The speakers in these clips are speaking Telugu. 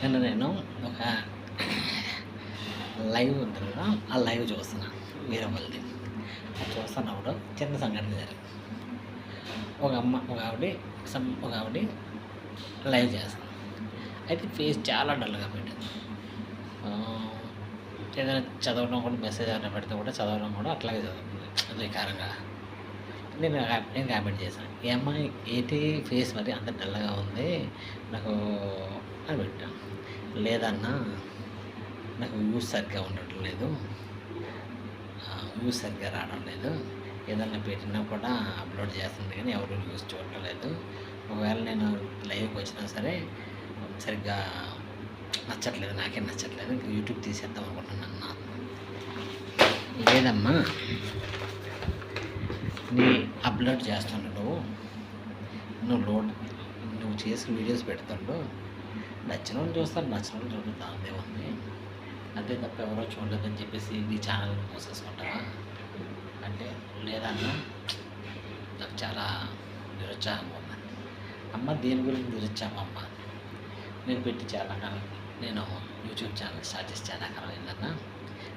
నిన్న నేను ఒక లైవ్ ఉంటుంది కదా! ఆ లైవ్ చూస్తున్నా వేరే వాళ్ళది. అది చూస్తున్నప్పుడు చిన్న సంఘటన జరిగింది. ఒక ఆవిడ లైవ్ చేస్తుంది. అయితే ఫేస్ చాలా డల్‌గా పెట్టింది. ఆహ్, ఏదైనా చదవడం కూడా మెసేజ్ ఏమైనా పెడితే కూడా చదవడం కూడా అట్లాగే చదువుతుంది వికారంగా. నేను కామెంట్ చేశాను. "ఏ అమ్మాయి ఏంటి ఫేస్ మరి అంత డల్‌గా ఉంది నాకు" అని పెట్టా. "లేదన్నా నాకు వ్యూస్ సరిగ్గా ఉండటం లేదు. వ్యూస్ సరిగ్గా రావడం లేదు. ఏదన్నా పెట్టినా కూడా అప్‌లోడ్ చేస్తుంది కానీ ఎవరు వ్యూస్ చూడటం లేదు. ఒకవేళ నేను లైవ్‌కి వచ్చినా సరే సరిగ్గా నచ్చట్లేదు. నాకేం నచ్చట్లేదు. ఇంక యూట్యూబ్ తీసేద్దాం అనుకుంటున్నాను" అన్నా. "లేదమ్మా నీ అప్‌లోడ్ చేస్తుండు నువ్వు చేసిన వీడియోస్ పెడుతుండు. నచ్చినోళ్ళు చూస్తారు. నచ్చినోళ్ళు చూడరు. దానిదేముంది. అంతే తప్ప ఎవరో చూడలేదని చెప్పేసి నీ ఛానల్‌ని మూసేసుకుంటావా" అంటే, "లేదన్నా నాకు చాలా నిరుత్సాహంగా ఉంది." "అమ్మ దేని గురించి నిరుత్సాహం అమ్మ? నేను పెట్టి చాలా కాలం నేను యూట్యూబ్ ఛానల్ స్టార్ట్ చేసి చాలా కాలం అయిందన్నా.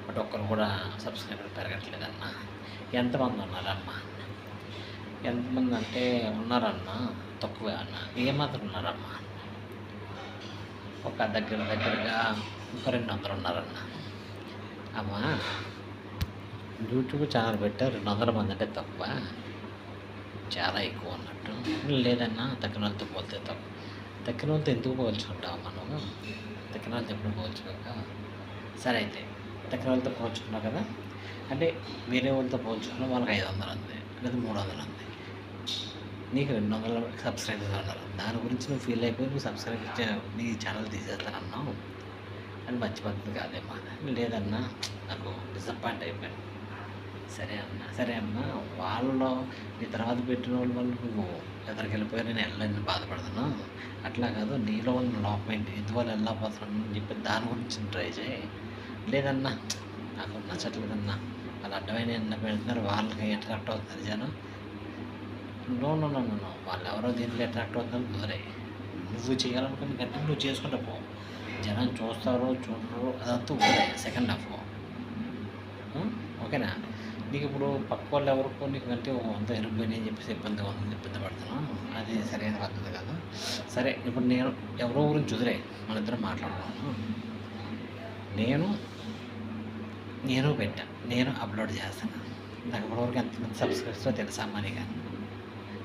బట్ ఒక్కరు కూడా సబ్స్క్రైబర్ పెరగట్లేదన్నా. ఎంతమంది ఉన్నారమ్మా?" "ఎంతమంది అంటే ఉన్నారన్నా తక్కువే అన్నా." "ఏమాత్రం ఉన్నారమ్మా?" దగ్గరగా ఒక 200 ఉన్నారన్నా." "అమ్మా యూట్యూబ్ ఛానల్ పెట్టా 200 మంది అంటే తక్కువ, చాలా ఎక్కువ అన్నట్టు." "లేదన్నా తక్కిన వాళ్ళతో పోలితే తక్కువ." "తక్కిన వాళ్ళతో ఎందుకు పోల్చుకుంటావమ్మా నువ్వు? తక్కిన వాళ్ళతో ఎప్పుడు పోల్చుకోక." "సరే అయితే తక్కిన వాళ్ళతో పోల్చుకున్నావు కదా, అంటే వేరే వాళ్ళతో పోల్చుకున్నా వాళ్ళకి 500 ఉంది లేదా 300 ఉంది. నీకు 200 సబ్స్క్రైబర్స్ ఉన్నారు. దాని గురించి నువ్వు ఫీల్ అయిపోయి నువ్వు నీ ఛానల్ తీసేస్తానన్నావు. అది మంచి పద్ధతి కాదేమ్మా." "లేదన్నా నాకు డిసప్పాయింట్ అయిపోయాను." సరే అమ్మా వాళ్ళలో నీ తర్వాత పెట్టిన వల్ల నువ్వు ఎదరికెళ్ళిపోయావు. నేను వెళ్ళని బాధపడుతున్నావు. అట్లా కాదు నీలో ఉన్న లోపం ఏంటి? ఎందువల్ల వెళ్ళకపోతున్నాను అని చెప్పి దాని గురించి ట్రై చేయి." "లేదన్నా నాకు నచ్చట్లేదన్నా. వాళ్ళు అడ్డమైన ఎన్న పెడుతున్నారు. వాళ్ళకి అట్రాక్ట్ అవుతున్నారు జనం." నో. వాళ్ళెవరో దీంట్లో అట్రాక్ట్ అవుతుందని కుదరాయి. నువ్వు చేయాలనుకున్న కంటెంట్ నువ్వు చేసుకుంటూ పో. జనం చూస్తారో చూడరో అదంతా వదిలేయి. సెకండ్ హాఫ్ ఓకేనా? నీకు ఇప్పుడు పక్క వాళ్ళు ఎవరికో నీకు అంటే అంతా ఇరుక్కుపోయినాయి అని చెప్పేసి ఇబ్బంది పడుతున్నావు. అది సరైన పద్ధతి కాదు. సరే ఇప్పుడు నేను ఎవరో గురించి వదిలేయి. మన ఇద్దరం మాట్లాడుకున్నాను. నేను పెట్టా. నేను అప్‌లోడ్ చేస్తాను. నాకు ఇప్పటివరకు ఎంతమంది సబ్స్క్రైబర్సో తెలుసా అమ్మా నీకు?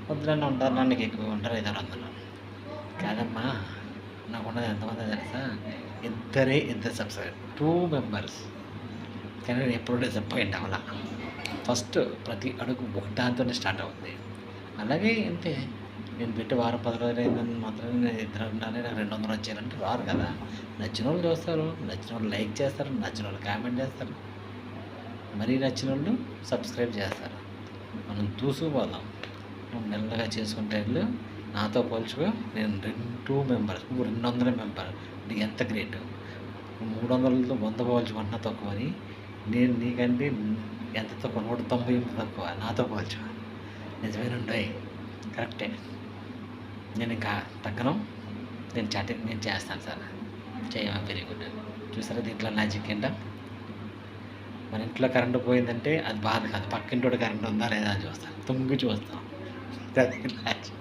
"వద్దులన్నా ఉంటారు. నీకు ఎక్కువ ఉంటారు 500." "కాదమ్మా నాకున్నది ఎంతమందో తెలుసా? ఇద్దరు సబ్స్క్రైబర్ 2 మెంబర్స్. కానీ నేను ఎప్పుడు డిసప్పాయింట్ అవ్వలా. ఫస్ట్ ప్రతి అడుగు ఒకదాంతోనే స్టార్ట్ అవుద్ది. అలాగే అంతే నేను పెట్టి వారం 10 రోజులు అయిందని మాత్రమే నేను ఇద్దరు ఉండాలి నాకు 200 వచ్చేయాలంటే రారు కదా. నచ్చిన వాళ్ళు చూస్తారు. నచ్చిన వాళ్ళు లైక్ చేస్తారు. నచ్చిన వాళ్ళు కామెంట్ చేస్తారు. మరీ నచ్చిన వాళ్ళు సబ్స్క్రైబ్ చేస్తారు. మనం దూసుకుపోదాం. నువ్వు మెల్లగా చేసుకుంటే వెళ్ళు. నాతో పోల్చుకో. నేను 2 మెంబర్స్, నువ్వు 200 మెంబర్. నీకు ఎంత గ్రేట్. 300తో 100 పోల్చుకుంటున్నా తక్కువని. నేను నీకంటే ఎంత తక్కువ 198 తక్కువ నాతో పోల్చు. నిజమేనండోయ్ కరెక్టే. నేను ఇంకా తగ్గను. నేను చేస్తాను సార్. చేయమా very good. చూసారా దీంట్లో మ్యాజిక్ ఏంటో? మన ఇంట్లో కరెంటు పోయిందంటే అది బాధ కాదు. పక్కింటోడి కరెంట్ ఉందా లేదా అని చూస్తాను. తొంగి చూస్తాం. అది మ్యాజిక్.